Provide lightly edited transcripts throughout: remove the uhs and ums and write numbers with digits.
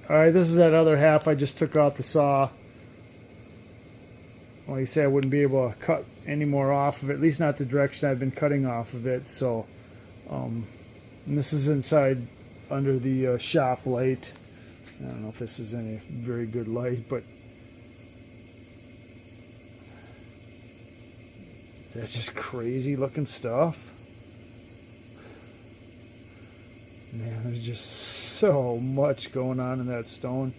Alright, this is that other half I just took off the saw. Like I say, I wouldn't be able to cut any more off of it, at least not the direction I've been cutting off of it. So, and this is inside under the shop light. I don't know if this is any very good light, but is that just crazy looking stuff? Man, there's just so much going on in that stone.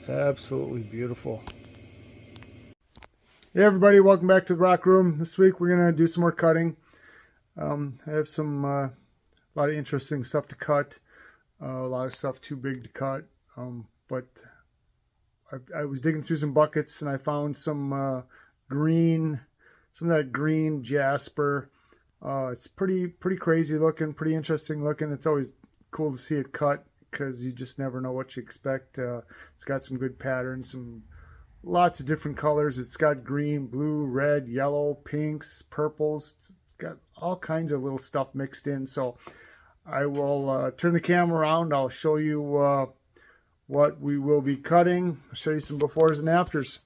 Absolutely beautiful. Hey everybody, welcome back to the rock room. This week we're going to do some more cutting. I have some a lot of interesting stuff to cut. A lot of stuff too big to cut. But I was digging through some buckets and I found some green, some of that green jasper. It's pretty crazy looking, pretty interesting looking. It's always cool to see it cut because you just never know what you expect. It's got some good patterns, lots of different colors. It's got green, blue, red, yellow, pinks, purples. It's got all kinds of little stuff mixed in. So I will turn the camera around. I'll show you what we will be cutting. I'll show you some befores and afters.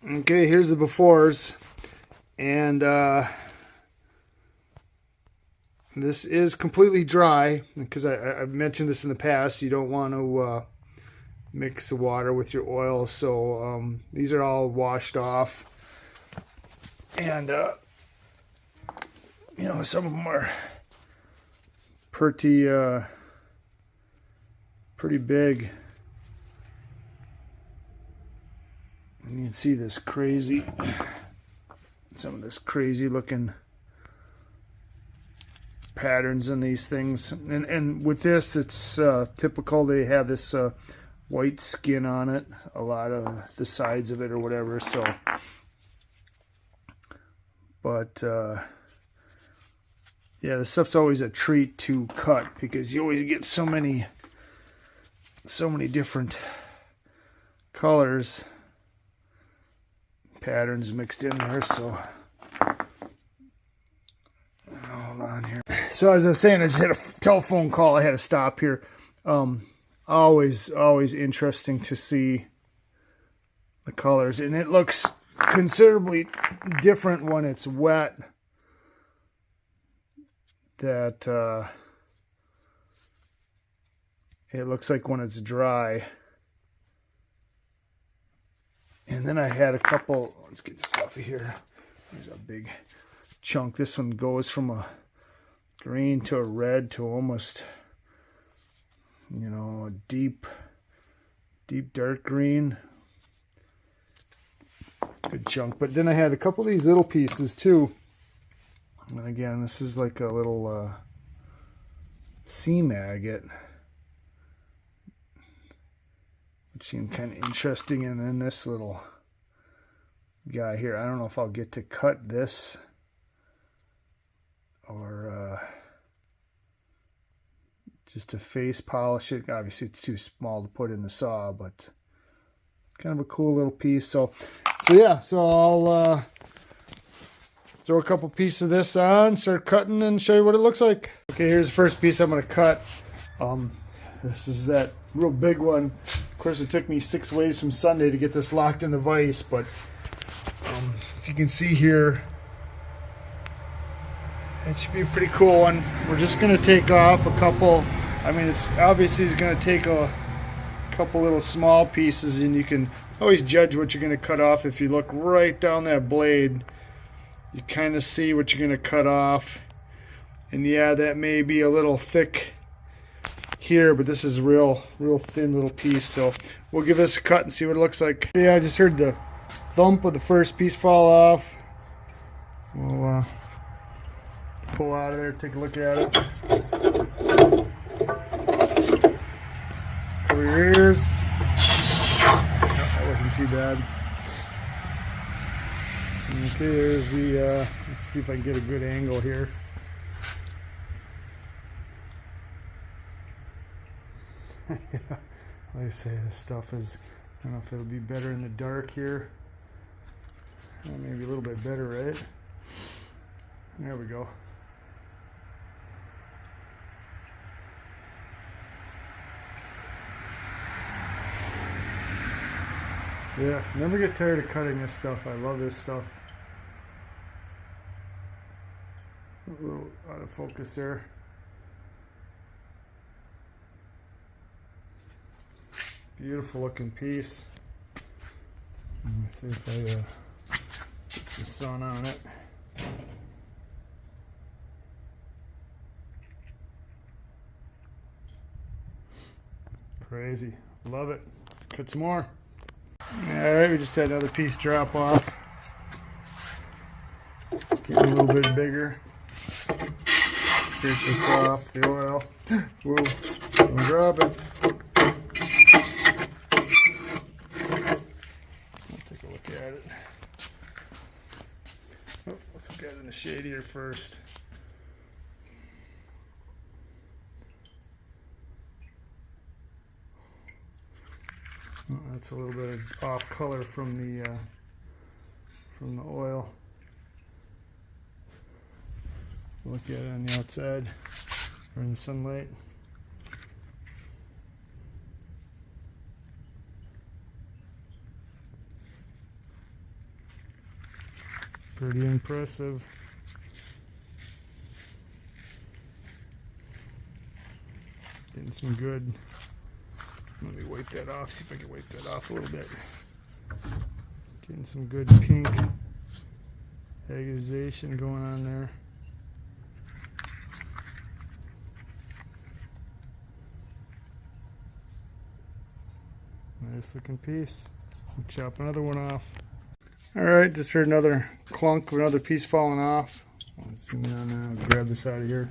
Okay, here's the befores. And this is completely dry because I've mentioned this in the past. You don't want to mix the water with your oil, so these are all washed off, and you know, some of them are pretty big. And you can see this crazy, some of this crazy looking patterns in these things, and with this, it's typical. They have this white skin on it, a lot of the sides of it or whatever. So, but yeah, this stuff's always a treat to cut because you always get so many different colors, patterns mixed in there. So hold on here. So as I was saying, I just had a telephone call. I had to stop here. Always interesting to see the colors, and it looks considerably different when it's wet. That it looks like when it's dry. And then I had a couple. Let's get this off of here. There's a big chunk. This one goes from a green to a red to almost, you know, a deep dark green. Good chunk. But then I had a couple of these little pieces too. And again, this is like a little sea maggot, which seemed kind of interesting. And then this little guy here. I don't know if I'll get to cut this or just to face polish it. Obviously it's too small to put in the saw, but kind of a cool little piece. So yeah, so I'll throw a couple pieces of this on, start cutting, and show you what it looks like. Okay, here's the first piece I'm going to cut. This is that real big one. Of course, it took me 6 ways from Sunday to get this locked in the vise, but if you can see here, it should be a pretty cool one. We're just going to take off a couple. I mean, it's obviously going to take a couple little small pieces, and you can always judge what you're going to cut off. If you look right down that blade, you kind of see what you're going to cut off. And yeah, that may be a little thick here, but this is real thin little piece. So we'll give this a cut and see what it looks like. Yeah, I just heard the thump of the first piece fall off. We'll pull out of there, take a look at it. Cover your ears. No, that wasn't too bad. Okay, there's the, let's see if I can get a good angle here. Yeah, like I say, this stuff is, I don't know if it'll be better in the dark here. Maybe a little bit better, right? There we go. Yeah, never get tired of cutting this stuff. I love this stuff. A little out of focus there. Beautiful looking piece. Let me see if I get some sun on it. Crazy. Love it. Cut some more. Alright, we just had another piece drop off. Get a little bit bigger. Scrape this off the oil. Whoa. Don't drop it. Take a look at it. Oh, let's look at it in the shade here first. Oh, that's a little bit of off color from the oil. Look at it on the outside or in the sunlight. Pretty impressive. Getting some good. Let me wipe that off, see if I can wipe that off a little bit. Getting some good pink agitization going on there. Nice looking piece. We'll chop another one off. Alright, just heard another clunk of another piece falling off. I'll zoom in on that. I'll grab this out of here.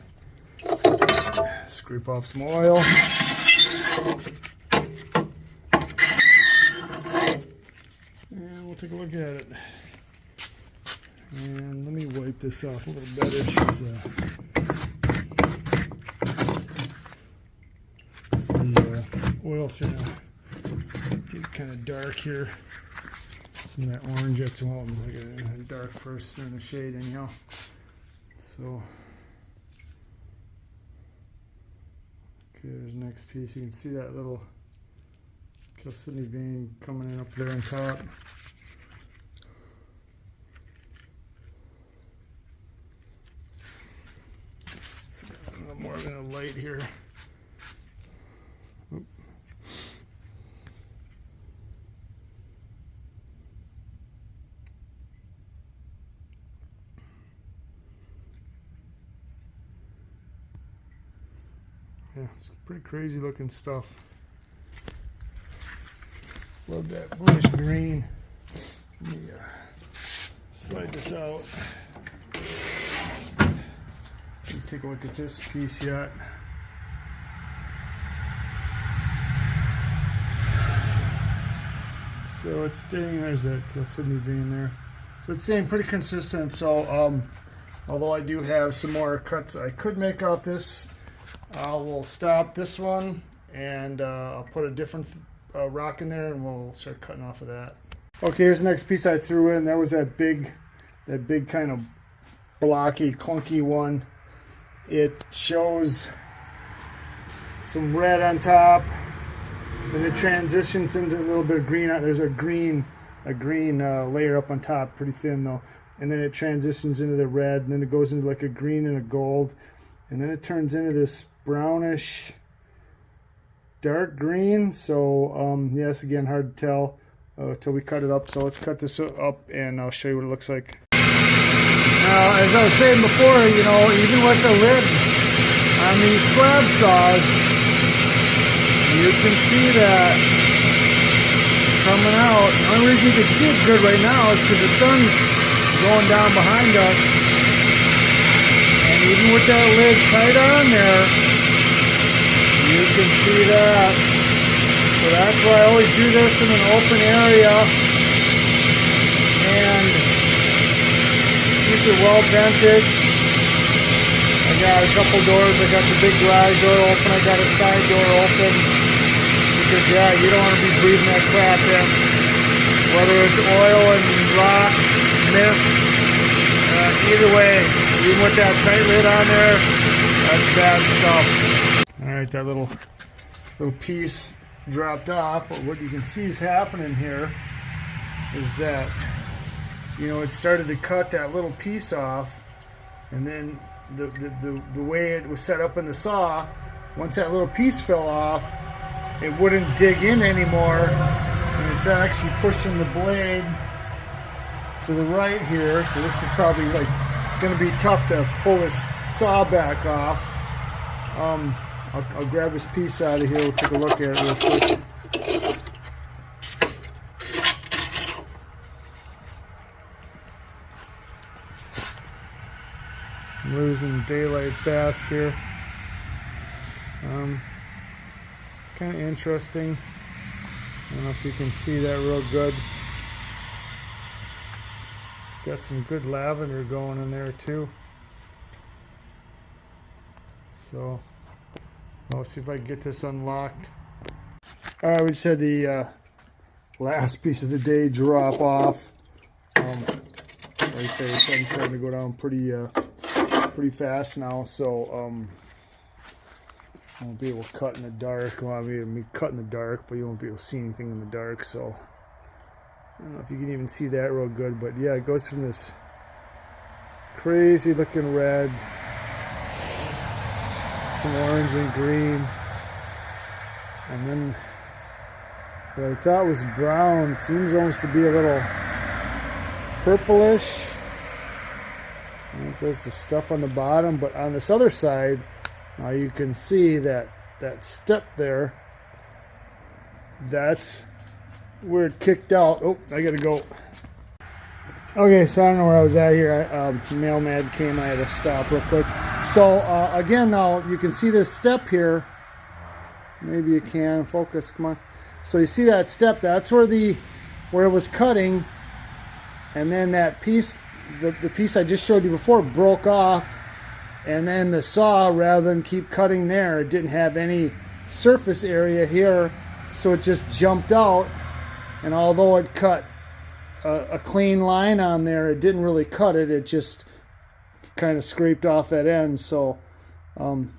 Scrape off some oil. And we'll take a look at it. And let me wipe this off a little better. The oil's gonna get kind of dark here. Some of that orange, that's well, like a dark first in the shade anyhow. So, okay, there's the next piece. You can see that little Chalcedony vein coming in up there on top. So a little more than a light here. Oop. Yeah, it's pretty crazy looking stuff. Love that bluish green. Let me slide this out. Let's take a look at this piece yet. So it's staying, there's that Chalcedony vein there. So it's staying pretty consistent. So although I do have some more cuts I could make off this, we'll stop this one and I'll put a different rock in there and we'll start cutting off of that. Okay, here's the next piece I threw in. That was that big kind of blocky, clunky one. It shows some red on top, then it transitions into a little bit of green. There's a green layer up on top, pretty thin though, and then it transitions into the red, and then it goes into like a green and a gold, and then it turns into this brownish dark green. So yes, again, hard to tell till we cut it up. So let's cut this up and I'll show you what it looks like. Now, as I was saying before, you know, even with the lid on these slab saws, you can see that coming out. The only reason you can see it good right now is because the sun's going down behind us, and even with that lid tight on there, you can see that. So that's why I always do this in an open area and keep it well vented. I got a couple doors. I got the big garage door open. I got a side door open because yeah, you don't want to be breathing that crap in. Whether it's oil and rock, mist, either way, even with that tight lid on there, that's bad stuff. Alright, that little piece dropped off, but what you can see is happening here is that, you know, it started to cut that little piece off, and then the way it was set up in the saw, once that little piece fell off, it wouldn't dig in anymore, and it's actually pushing the blade to the right here. So this is probably like going to be tough to pull this saw back off. I'll grab this piece out of here. We'll take a look at it real quick. I'm losing daylight fast here. It's kind of interesting. I don't know if you can see that real good. It's got some good lavender going in there too. So I'll see if I can get this unlocked. Alright, we just had the last piece of the day drop off. Like I say, the sun's starting to go down pretty fast now, so I won't be able to cut in the dark. Well, I mean, cut in the dark, but you won't be able to see anything in the dark. So I don't know if you can even see that real good, but yeah, it goes from this crazy looking red, some orange and green, and then what I thought was brown seems almost to be a little purplish. And it does the stuff on the bottom, but on this other side, now you can see that step there, that's where it kicked out. Oh, I gotta go. Okay, so I don't know where I was at here. Mailman came, I had to stop real quick. So again, now you can see this step here. Maybe you can focus, come on. So you see that step, that's where it was cutting, and then that piece, the piece I just showed you before, broke off, and then the saw, rather than keep cutting there, it didn't have any surface area here, so it just jumped out, and although it cut a clean line on there, it didn't really cut it, it just kind of scraped off that end. So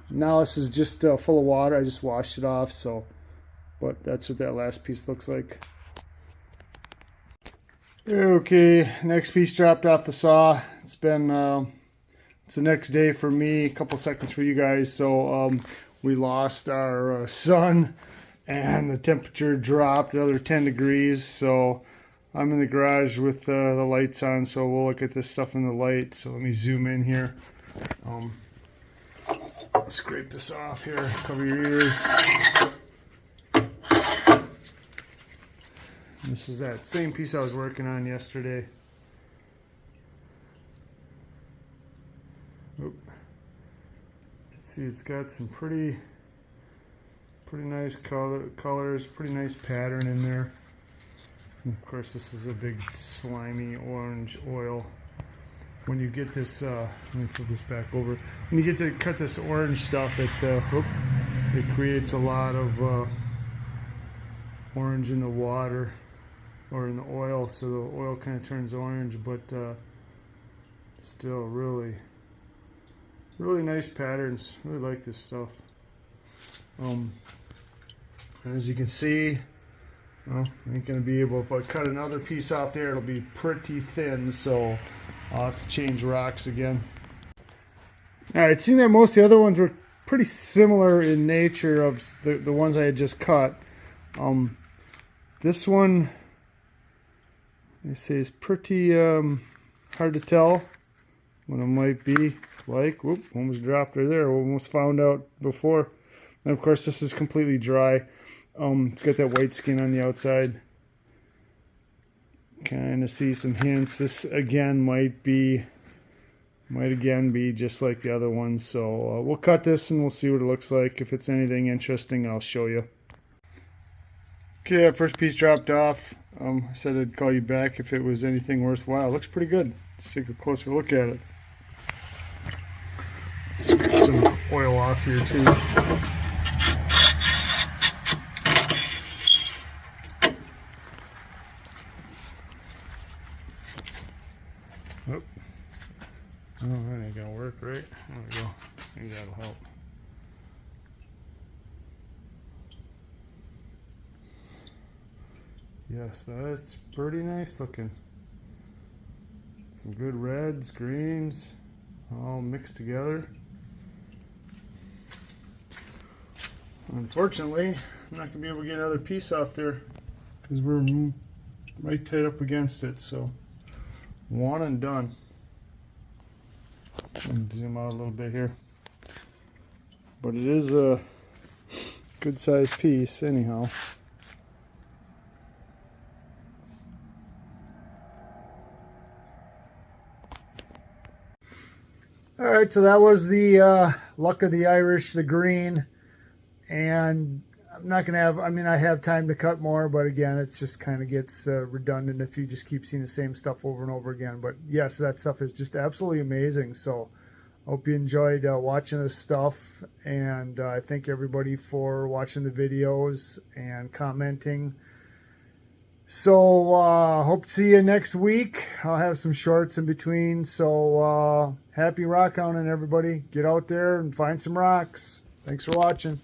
now this is just full of water. I just washed it off, so, but that's what that last piece looks like. Okay, next piece dropped off the saw. It's been it's the next day for me, a couple seconds for you guys. So we lost our sun, and the temperature dropped another 10 degrees. So I'm in the garage with the lights on, so we'll look at this stuff in the light. So let me zoom in here. Scrape this off here, cover your ears. This is that same piece I was working on yesterday. Oop. Let's see, it's got some pretty nice colors, pretty nice pattern in there. And of course, this is a big slimy orange oil. When you get this, let me flip this back over. When you get to cut this orange stuff, it creates a lot of orange in the water or in the oil, so the oil kind of turns orange, but still really nice patterns. Really like this stuff. And as you can see, well, I ain't gonna be able, if I cut another piece off there, it'll be pretty thin, so I'll have to change rocks again. Alright, seeing that most of the other ones were pretty similar in nature of the ones I had just cut. This one, they say, is pretty hard to tell what it might be like. Whoop, almost dropped her there. Almost found out before. And of course, this is completely dry. It's got that white skin on the outside. Kind of see some hints. This again might again be just like the other ones. So we'll cut this and we'll see what it looks like. If it's anything interesting, I'll show you. Okay, that first piece dropped off. I said I'd call you back if it was anything worthwhile. It looks pretty good. Let's take a closer look at it. Let's get some oil off here too. Oh, that ain't gonna work, right? There we go. Maybe that'll help. yes, that's pretty nice looking. Some good reds, greens, all mixed together. Unfortunately, I'm not going to be able to get another piece off there because we're right tight up against it. So, one and done. And zoom out a little bit here. But it is a good sized piece anyhow. Alright, so that was the Luck of the Irish, the green. And I'm not going to have, I mean, I have time to cut more, but again, it's just kind of gets redundant if you just keep seeing the same stuff over and over again. But yes, that stuff is just absolutely amazing. So I hope you enjoyed watching this stuff. And I thank everybody for watching the videos and commenting. So hope to see you next week. I'll have some shorts in between. So happy rock hunting, everybody. Get out there and find some rocks. Thanks for watching.